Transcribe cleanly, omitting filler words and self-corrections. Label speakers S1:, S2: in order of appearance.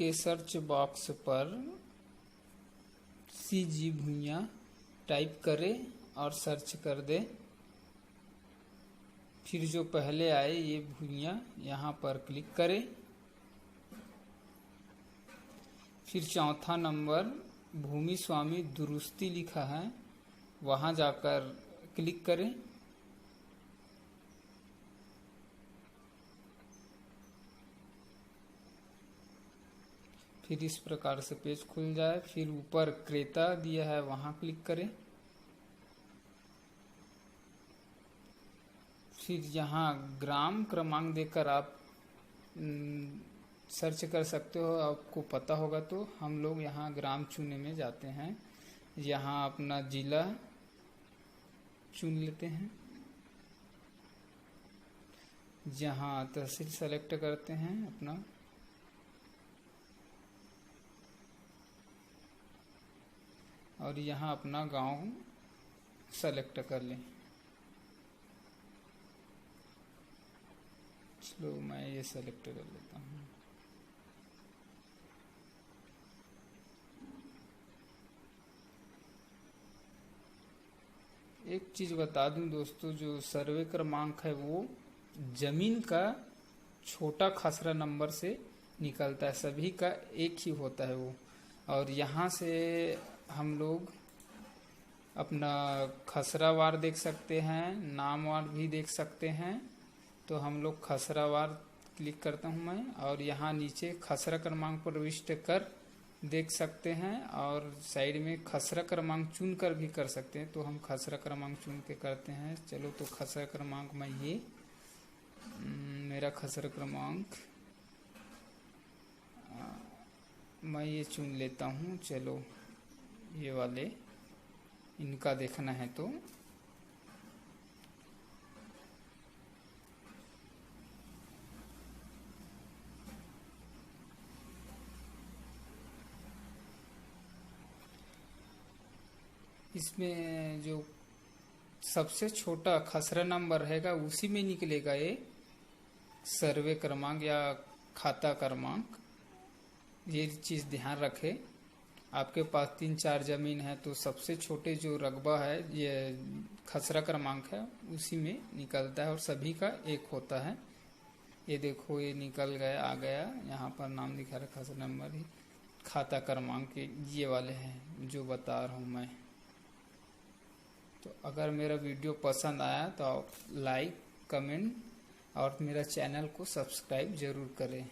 S1: के search box पर CG Bhuiyan type करें और सर्च कर दे। फिर जो पहले आए ये भुइयां यहाँ पर क्लिक करें। फिर चौथा नंबर भूमि स्वामी दुरुस्ती लिखा है, वहाँ जाकर क्लिक करें। फिर इस प्रकार से पेज खुल जाए। फिर ऊपर क्रेता दिया है, वहाँ क्लिक करें। फिर यहाँ ग्राम क्रमांक देकर आप सर्च कर सकते हो, आपको पता होगा तो। हम लोग यहाँ ग्राम चुनने में जाते हैं। यहाँ अपना जिला चुन लेते हैं, जहाँ तहसील सेलेक्ट करते हैं अपना, और यहाँ अपना गांव सेलेक्ट कर लें। चलो मैं ये सेलेक्ट कर लेता हूँ। एक चीज बता दूं दोस्तों, जो सर्वे क्रमांक है वो जमीन का छोटा खसरा नंबर से निकलता है, सभी का एक ही होता है वो। और यहाँ से हम लोग अपना खसरावार देख सकते हैं, नामवार भी देख सकते हैं। तो हम लोग खसरावार क्लिक करता हूँ मैं, और यहाँ नीचे खसरा क्रमांक प्रविष्ट कर देख सकते हैं, और साइड में खसरा क्रमांक चुन कर भी कर सकते हैं। तो हम खसरा क्रमांक चुन के करते हैं। चलो तो खसरा क्रमांक मैं ये मेरा खसरा क्रमांक मैं ये चुन लेता हूँ। चलो ये वाले इनका देखना है तो इसमें जो सबसे छोटा खसरा नंबर रहेगा उसी में निकलेगा ये सर्वे क्रमांक या खाता क्रमांक। ये चीज़ ध्यान रखें। आपके पास 3-4 जमीन है तो सबसे छोटे जो रकबा है ये खसरा क्रमांक है, उसी में निकलता है, और सभी का एक होता है। ये देखो ये निकल गया, आ गया, यहाँ पर नाम लिखा रखा खसरा नंबर ही खाता क्रमांक ये वाले हैं जो बता रहा हूँ मैं। तो अगर मेरा वीडियो पसंद आया तो आप लाइक, कमेंट और मेरा चैनल को सब्सक्राइब ज़रूर करें।